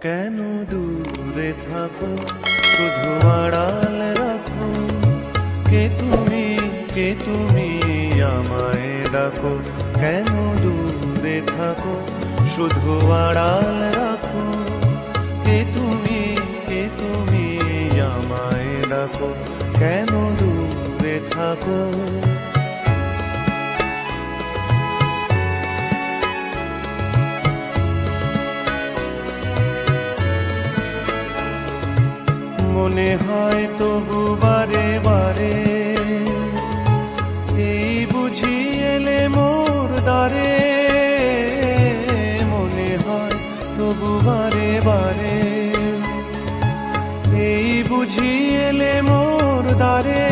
কেন দূরে থাকো, শুধু আড়াল রাখো। কে তুমি আমায় ডাকো, কেন দূরে থাকো, শুধু আড়াল রাখো। কে তুমি আমায় ডাকো, কেন দূরে থাকো। মনে হয় তবু বারে বারে, এই বুঝি এলে মোর দ্বারে। মনে হয় তবু বারে বারে, এই বুঝি এলে মোর দ্বারে।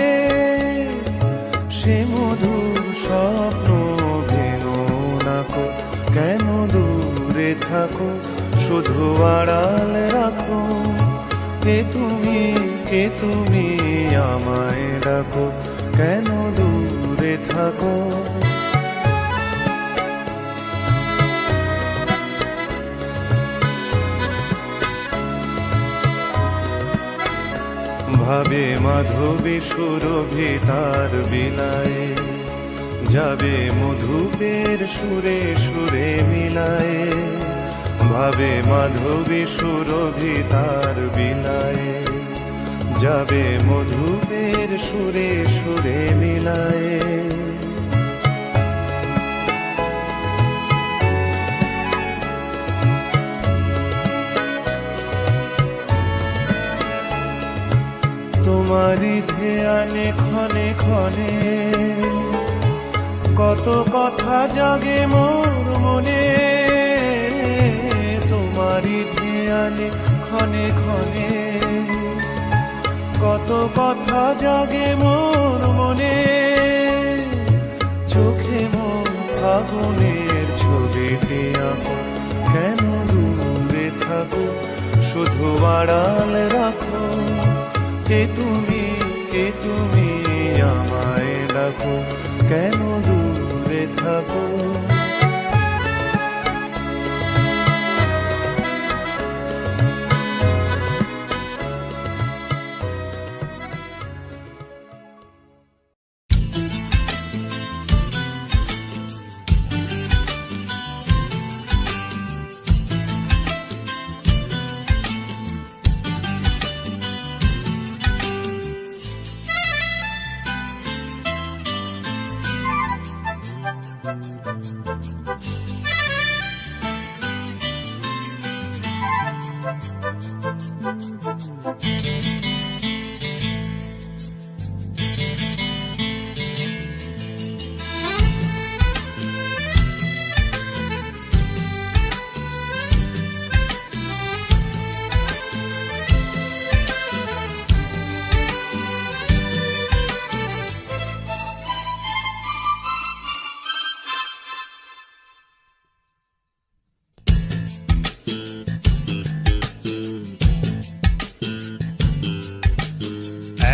সে মধুর স্বপ্ন ভেঙো নাকো, কেন দূরে থাকো, শুধু আড়াল রাখো। কে তুমি আমায় ডাকো, কেন দূরে থাকো। ভাবে মাধবী সুরভি তার বিলায়, যাবে মধুপের সুরে সুরে মিলায়। ভাবে মাধবী সুরভি তার বিলায়, যাবে মধুপের সুরে সুরে মিলায়। তোমারি ধ্যানে ক্ষণে ক্ষণে, কত কথা জাগে মোর মনে। তোমারি ধ্যানে ক্ষণে ক্ষণে, কত কথা জাগে মোর মনে। চোখে মোর ফাগুনের ছবিটি আঁকো, কেন দূরে থাকো, শুধু আড়াল রাখো। কে তুমি আমায় ডাকো, কেন দূরে থাকো।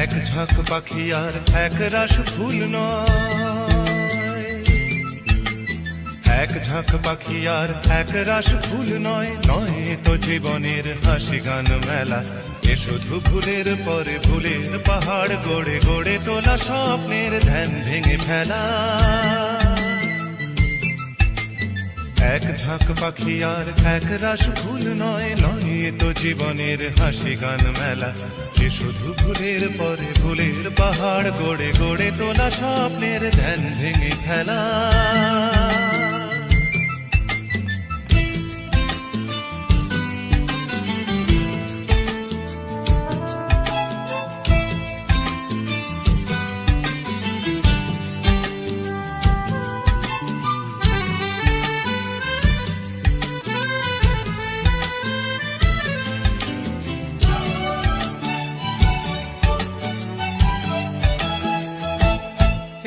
এক ঝাঁক পাখি আর এক রাস ফুল নয়, এক ঝাঁক পাখি আর এক রাস ফুল নয়। নয় তো জীবনের হাসি গান মেলা, এ শুধু ভুলের পরে ভুলের পাহাড় গড়ে গড়ে তোলা স্বপ্নের ধ্যান ভেঙে ফেলা। এক ঝাঁক পাখি আর এক রাস ফুল নয়, নয় তো জীবনের হাসি গান মেলা। যে শুধু ভুলের পরে ভুলের পাহাড় গড়ে গড়ে তোলা স্বপ্নের ধ্যান ভেঙে ফেলা।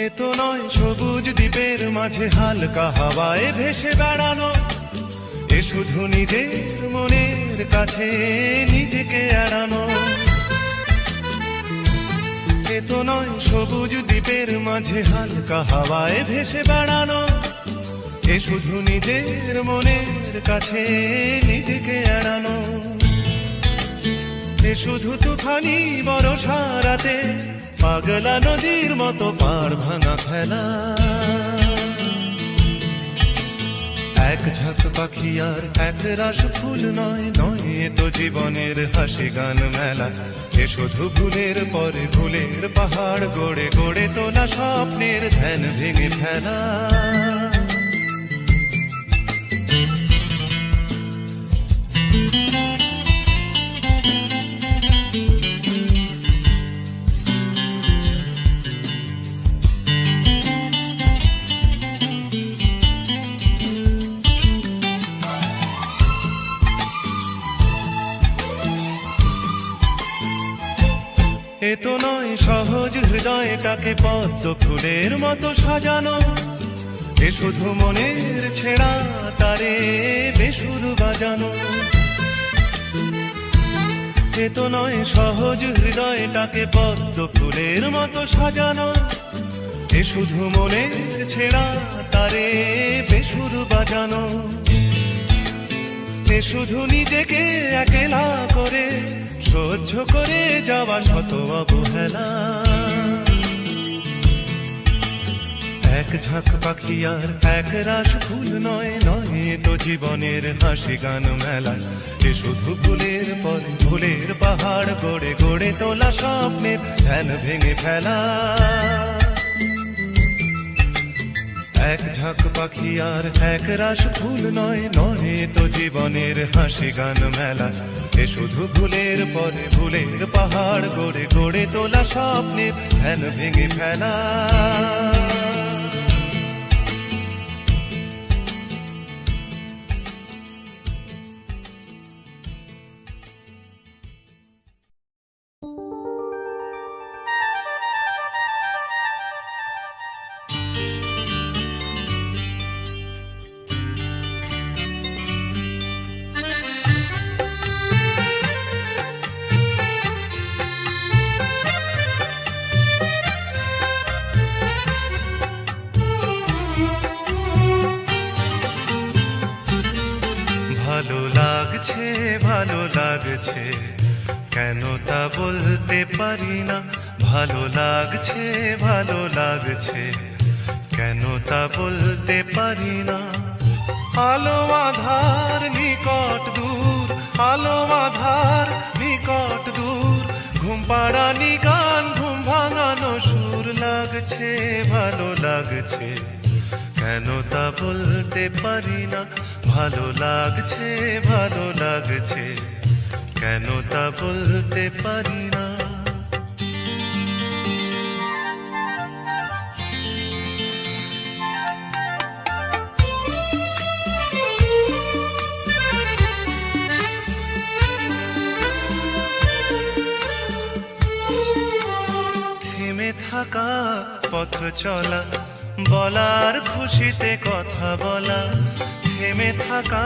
এ তো নয় সবুজ দ্বীপের মাঝে হালকা হাওয়ায় ভেসে বেড়ানো, এ শুধু নিজের মনের কাছে নিজেকে এড়ানো। এ তো নয় সবুজ দ্বীপের মাঝে হালকা হাওয়ায় ভেসে বেড়ানো, এ শুধু নিজের মনের কাছে নিজেকে এড়ানো। শুধু তুফানি বরষা রাতে পাগলা নদীর মতো পাড় ভাঙা খেলা। এক ঝাঁক পাখি আর এক রাশ ফুল নয়, নয় এ তো জীবনের হাসি গান মেলা। এ শুধু ভুলের পরে ভুলের পাহাড় গড়ে গড়ে তোলা স্বপ্নের ধ্যান ভেঙে ফেলা। এ তো নয় সহজ হৃদয়টাকে পদ্ম ফুলের মতো সাজানো, এ শুধু মনের ছেঁড়া তারে বেসুর বাজানো। এ তো নয় সহজ হৃদয়টাকে পদ্ম ফুলের মতো সাজানো, এ শুধু মনের ছেঁড়া তারে বেসুর বাজানো। এ শুধু নিজেকে একলা করে সহ্য করে যাওয়া শত অবহেলা। এক ঝাঁক পাখি আর এক রাশ ফুল নয়, নয় তো জীবনের হাসি গান মেলা। এ শুধু ভুলের পরে ভুলের পাহাড় গড়ে গড়ে তোলা স্বপ্নের ধ্যান ভেঙে ফেলা। এক ঝাঁক পাখি আর এক রাশ ফুল নয়, নয় তো জীবনের হাসি গান মেলা। এ শুধু ভুলের পরে ভুলের পাহাড় গড়ে গড়ে তোলা স্বপ্নের ধ্যান ভেঙে ফেলা। ভালো লাগছে ভালো লাগছে কেন তা বলতে পারি না। ভালো লাগছে ভালো লাগছে কেন তা বলতে পারি না। আলো আধার নিকট দূর, আলো আধার নিকট দূর, ঘুম পাড়ানি গান ঘুম ভাঙানো সুর। লাগছে ভালো লাগছে কেন তা বলতে পারি না। ভালো লাগছে ভালো লাগছে কেন তা বলতে পারি না। থেমে থাকা পথ চলা, বলার খুশিতে কথা বলা। থেমে থাকা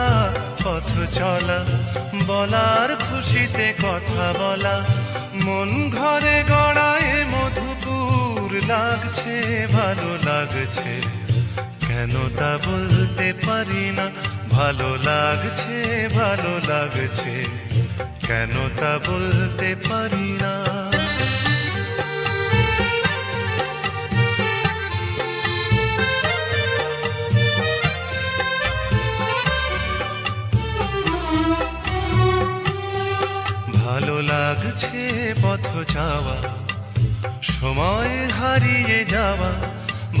পথ চলা, বলার খুশিতে কথা বলা। মন ঘরে গড়ায় মধুপুর। লাগছে ভালো লাগছে কেন তা বলতে পারি না। ভালো লাগছে ভালো লাগছে কেন তা বলতে পারি না। ভালো লাগছে পথ যাওয়া, সময় হারিয়ে যাওয়া।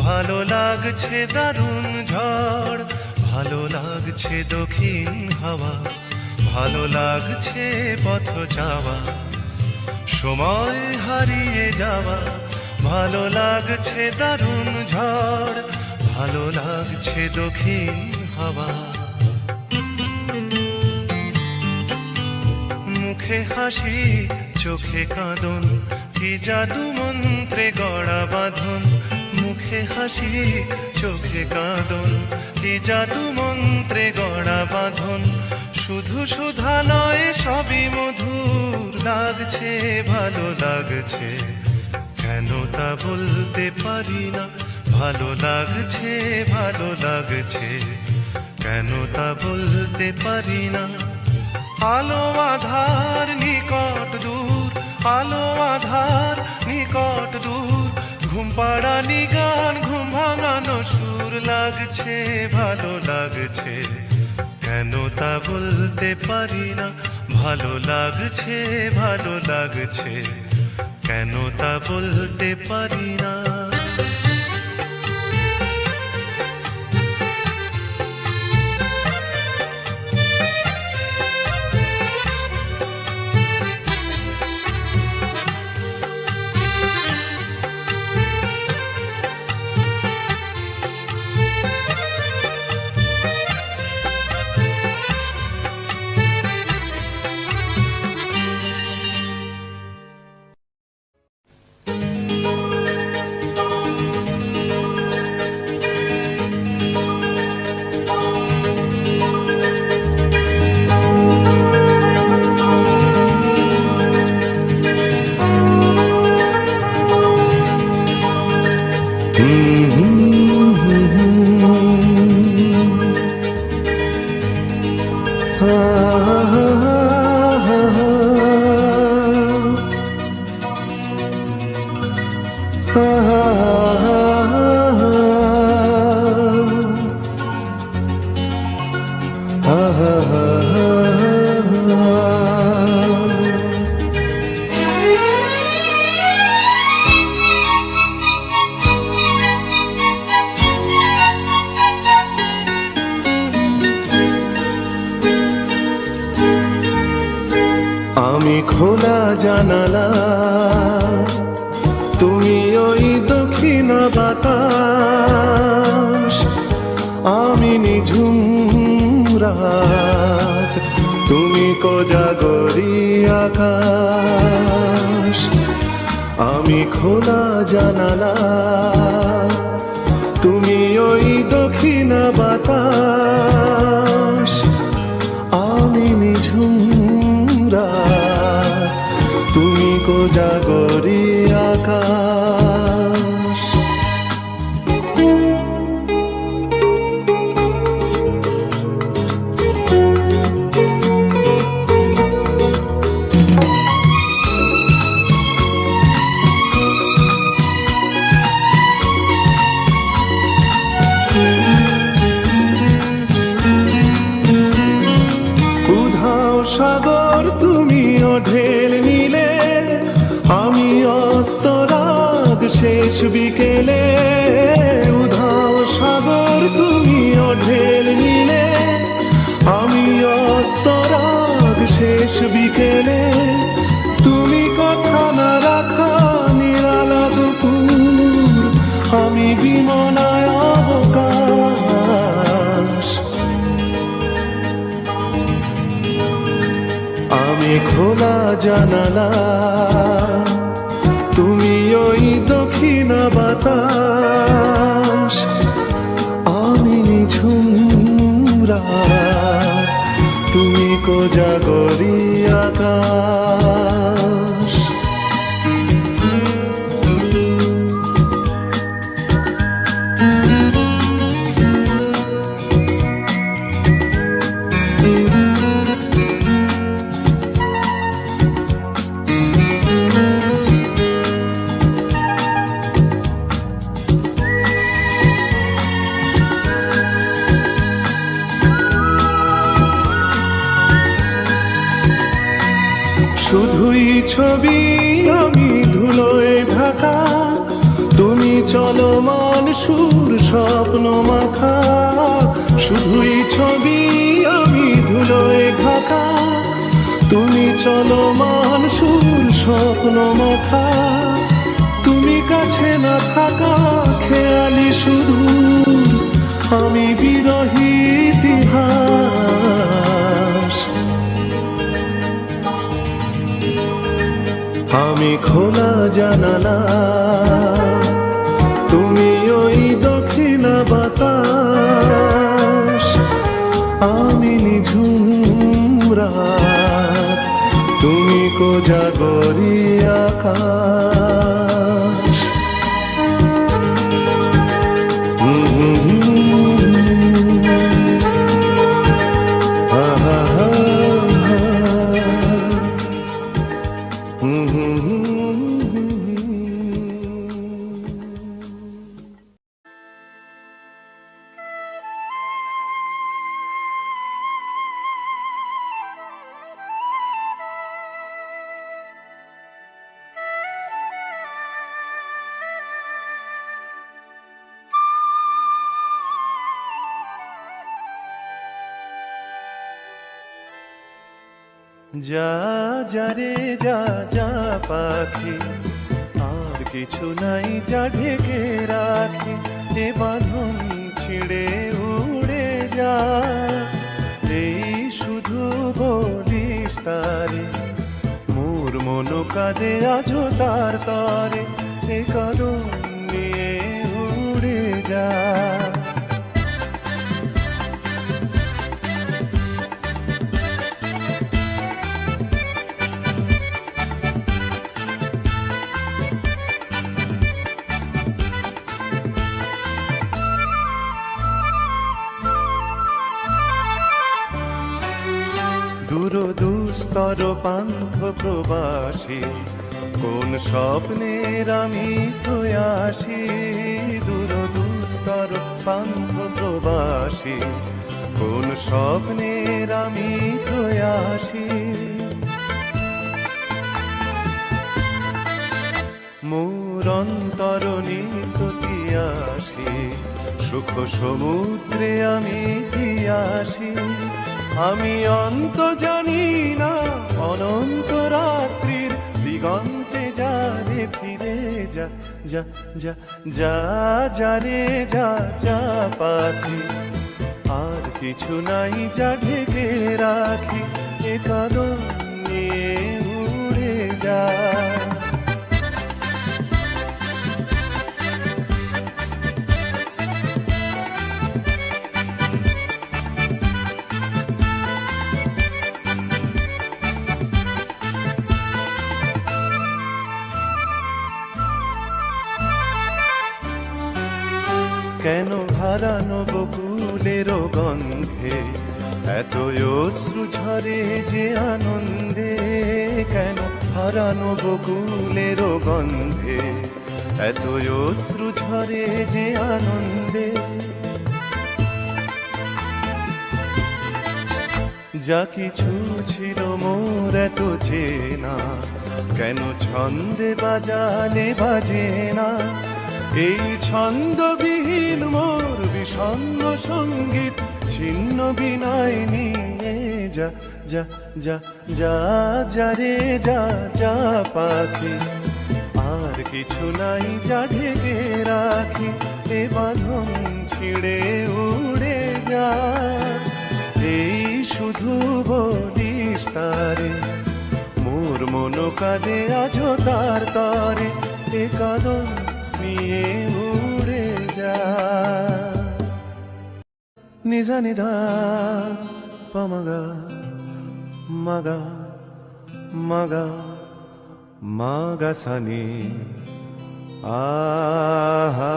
ভালো লাগছে দারুণ ঝড়, ভালো লাগছে দক্ষিণ হাওয়া। ভালো লাগছে পথ যাওয়া, সময় হারিয়ে যাওয়া। ভালো লাগছে দারুণ ঝড়, ভালো লাগছে দক্ষিণ হাওয়া। মুখে হাসি চোখে কাঁদন, কি জাদু মন্ত্রে গড়া বাঁধন। মুখে হাসি চোখে কাঁদন, কি জাদু মন্ত্রে গড়া বাঁধন। শুধু সুধা নয় সবই মধুর। লাগছে ভালো লাগছে কেন তা বলতে পারি না। ভালো লাগছে ভালো লাগছে কেন তা বলতে পারি না। আলো আধার নিকট নিকট দূর, আলো আধার নিকট দূর, ঘুম পাড়ানি গান, ঘুম ভাঙানো সুর, লাগছে ভালো লাগছে, কেন তা বলতে পারি না। ভালো লাগছে ভালো লাগছে, কেন তা বলতে পারি না। আমি খোলা জানালা, তুমি ওই দক্ষিণ বাতাস, আমি নিঝুম রাত, তুমি কোজাগরি আকাশ। আমি খোলা জানালা, তুমি ওই দক্ষিণ বাতাস, আমি নিঝুম রাত, তুমি কোজাগরি আকাশ। সাগর তুমি ঢেল নিলে, আমি অস্তরাগ শেষ বিকেলে। উধাও সাগর তুমি ঢেল নিলে, আমি অস্তরাগ শেষ বিকেলে। তুমি কথা না রাখা নিরালা দুপুর, আমি বিমনায় অবকাশ। আমি খোলা জানালা, তুমি ওই দক্ষিণ বাতাস, আমি নিঝুম রাত, তুমি কোজাগরি আকাশ। শুধুই ছবি আমি ধুলোয় ঢাকা, তুমি চলমান সুর স্বপ্ন মাখা। শুধুই ছবি আমি ধুলোয় ঢাকা, তুমি চলমান সুর স্বপ্ন মাখা। তুমি কাছে না থাকা খেয়ালি সুদূর, আমি বিরহী ইতিহাস। আমি খোলা জানালা, তুমি ওই দক্ষিণ বাতাস, আমি নিঝুম রাত, তুমি কোজাগরি আকাশ। যা যা রে যা যা পাখি, আর কিছু নাই যা ঢেকে রাখি, এ বাঁধন ছিঁড়ে উড়ে যা। এই শুধু বলিস তারে, মোর মন কাঁদে আজো তার তরে, এ কদম নিয়ে উড়ে যা। দূরদুস্তর পান্থ প্রবাসী, কোন স্বপ্নের আমি প্রয়াসী। দূরদুস্তর পান্থ প্রবাসী, কোন স্বপ্নের আমি প্রয়াসী। মোর অন্তর নিত্যতিয়াসী, সুখ সমুদ্রে আমি পিয়াসী। আমি অন্ত জানি না অনন্ত রাত্রির দিগন্তে যা রে ফিরে যা। যা যা যা যা রে যা যা পাখি, আর কিছু নাই যা ঢেকে রাখি, এ কদম নিয়ে উড়ে যা। কেন হারানো বকুলের গন্ধে এত অশ্রু ঝরে যে আনন্দে। কেন হারানো বকুলের গন্ধে এত অশ্রু ঝরে যে আনন্দে। যা কিছু ছিল মোর এত চেনা, কেন ছন্দে বাজালে বাজে না। এই ছন্দবিহীন মোর বিষণ্ণ সঙ্গীত ছিন্ন বিনয় নিয়ে যা। যা যা যা যা রে যা যা পাখি, আর কিছু নাই যা ঢেকে রাখি, এ বাঁধন ছিঁড়ে উড়ে যা। এই শুধু বলিস তারে, মোর মন কাঁদে আজো তার তরে, এ কদম নিয়ে উড়ে যা। নিজা নিধা পমগা মগা মগা মগা সানি আহা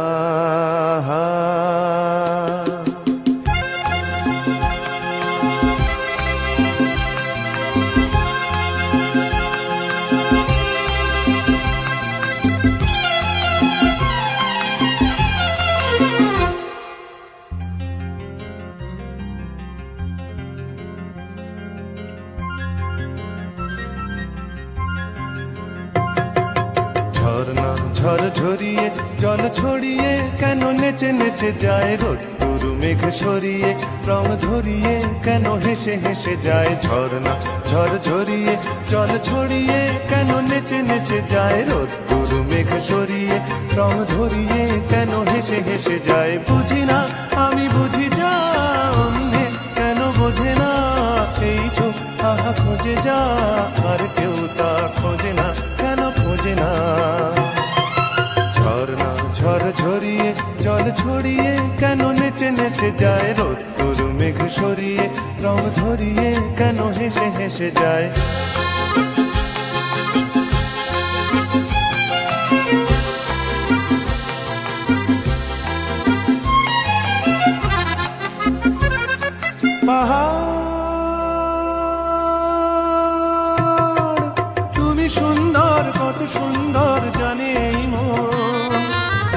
হা। ঝর্ণা ঝড় ঝরিয়ে জল ছড়িয়ে কেন নেচে নেচে যায় রোদ্দুর মেঘ সরিয়ে রং ধরিয়ে কেন হেসে হেসে যায়। ঝর্ণা ঝড় ঝরিয়ে জল ছড়িয়ে কেন নেচে নেচে যায় রোদ্দুর মেঘ সরিয়ে রং ধরিয়ে কেন হেসে হেসে যায়। বুঝি না আমি বুঝি যা অন্যে কেন বোঝে না, এই চোখ আহা খোঁজে যা আর কেউ তা খোঁজে না, কেন খোঁজে না। ঝর্ণা ঝড় ঝরিয়ে জল ছড়িয়ে কেন নেচে নেচে যায় রোদ্দুর মেঘ সরিয়ে রং ধরিয়ে কেন হেসে হেসে যায়। পাহাড় তুমি সুন্দর, কত সুন্দর জানে এই মন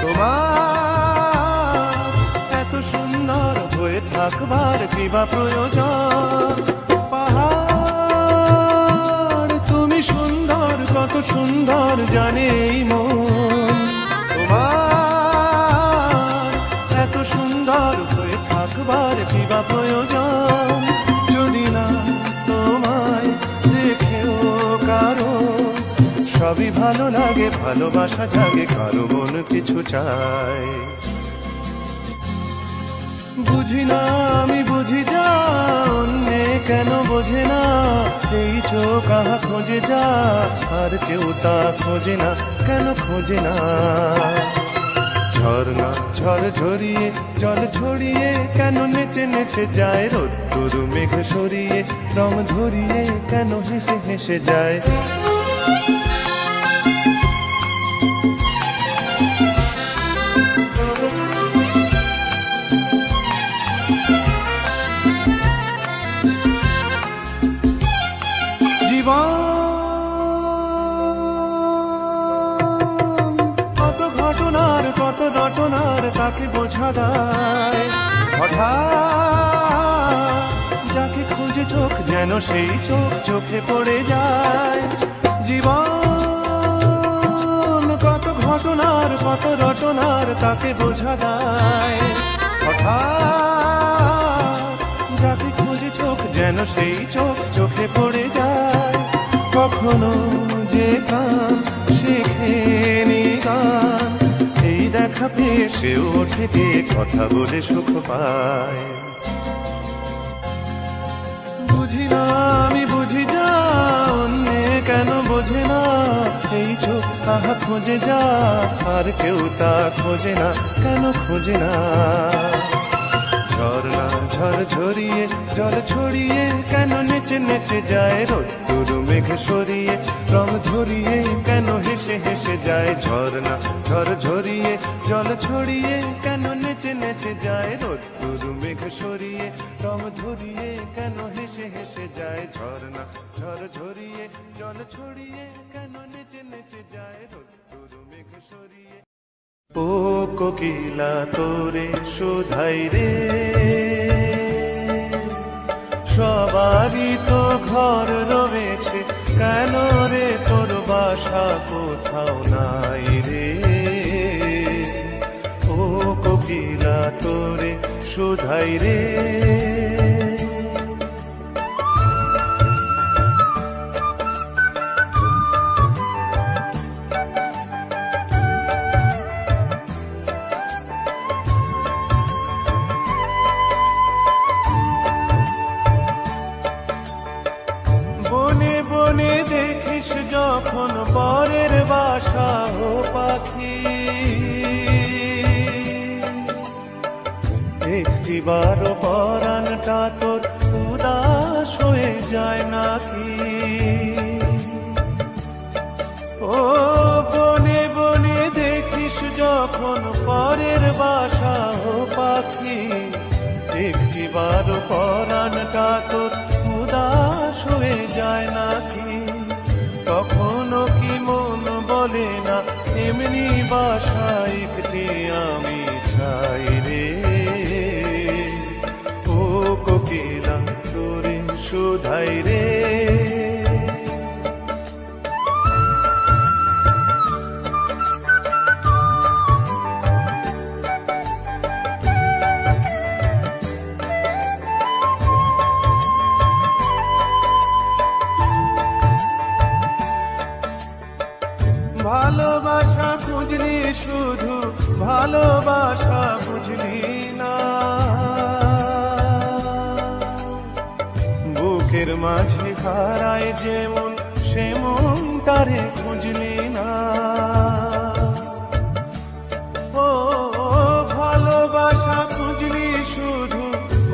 তোমার। এত সুন্দর হয়ে থাকবার কিবা প্রয়োজন। পাহাড় তুমি সুন্দর, কত সুন্দর জানে এই মন তোমার। এত সুন্দর হয়ে থাকবার কিবা প্রয়োজন। যদি না তোমায় সবই ভালো লাগে, ভালোবাসা জাগে, কারো মন কিছু চায়। বুঝি না আমি বুঝি যা, অন্যে কেন বোঝে না, এই চোখ আহা খোঁজে যা, আর কেউ তা খোঁজে না, কেন খোঁজে না। ঝর্ণা ঝড় ঝরিয়ে জল ছড়িয়ে কেন নেচে নেচে যায়, রোদ্দুর মেঘ সরিয়ে রং ধরিয়ে কেন হেসে হেসে যায়। জীবন কত ঘটনার কত রটনার তাকে বোঝা দায়, হঠাৎ যাকে খুঁজে চোখ যেন সেই চোখ চোখে পড়ে যায়। জীবন কত ঘটনার কত রটনার তাকে বোঝা দায়, হঠাৎ যাকে খুঁজে চোখ যেন সেই চোখ চোখে পড়ে যায়। কখনো যে কান শেখেনি গান, এই দেখা পেয়ে সেও ওঠে গিয়ে কথা বলে সুখ পায়। বুঝি না আমি বুঝি যা, অন্যে কেন বোঝে না, এই চোখ আহা খোঁজে যা, আর কেউ তা খোঁজে না, কেন খোঁজে না। ঝর্ণা ঝড় ঝরিয়ে জল ছড়িয়ে কেন নেচে নেচে যায়, রোদ্দুর মেঘ সরিয়ে রং ধরিয়ে কেন হেসে হেসে যায়। ঝর্ণা ঝড় ঝরিয়ে জল ছড়িয়ে কেন নেচে নেচে যায়, রোদ্দুর মেঘ সরিয়ে রং ধরিয়ে কেন হেসে হেসে যায়। ঝর্ণা ঝড় ঝরিয়ে জল ছড়িয়ে কেন নেচে নেচে যায়, রোদ্দুর মেঘ সরিয়ে। ও কোকিলা তোরে শুধাই রে, সবারই তো ঘর রয়েছে, কেন রে তোর বাসা কোথাও নাই রে। ও কোকিলা তোরে শুধাই রে। বনে বনে দেখিস যখন পরের বাসা ও পাখি, একটিবারও পরাণটা তোর উদাস হয়ে যায় নাকি। ও বনে বনে দেখিস যখন পরের বাসা ও পাখি, একটিবারও পরাণটা তোর উদাস হয়ে যায় নাকি। কখনো কি মন বলে না এমনি বাসা একটি আমি চাই রে। ও কোকিলা তোরে শুধাই রে। ভালোবাসা খুঁজলি শুধু ভালোবাসা বুঝলি না, বুকের মাঝে হারায় যেমন সে মন তারে খুঁজলি না। ও ভালোবাসা খুঁজলি শুধু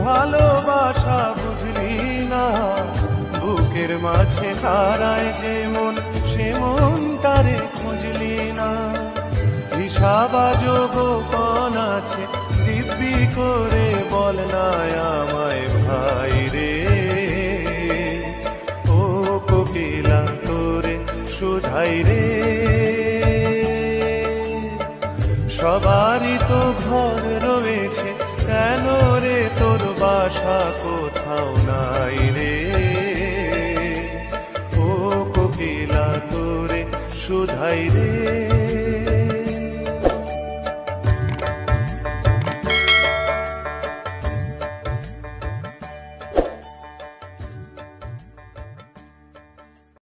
ভালোবাসা বুঝলি না, বুকের মাঝে হারায় যেমন সে মন তারে খুঁজলি না। হিসাবাজ গোপন আছে দিব্যি করে বল না আমায় ভাই রে। ও কোকিলা তোরে শুধাই রে। সবারই তো ঘর রয়েছে, কেন রে তোর বাসা কোথাও নাই রে। ও কোকিলা তোরে শুধাই রে।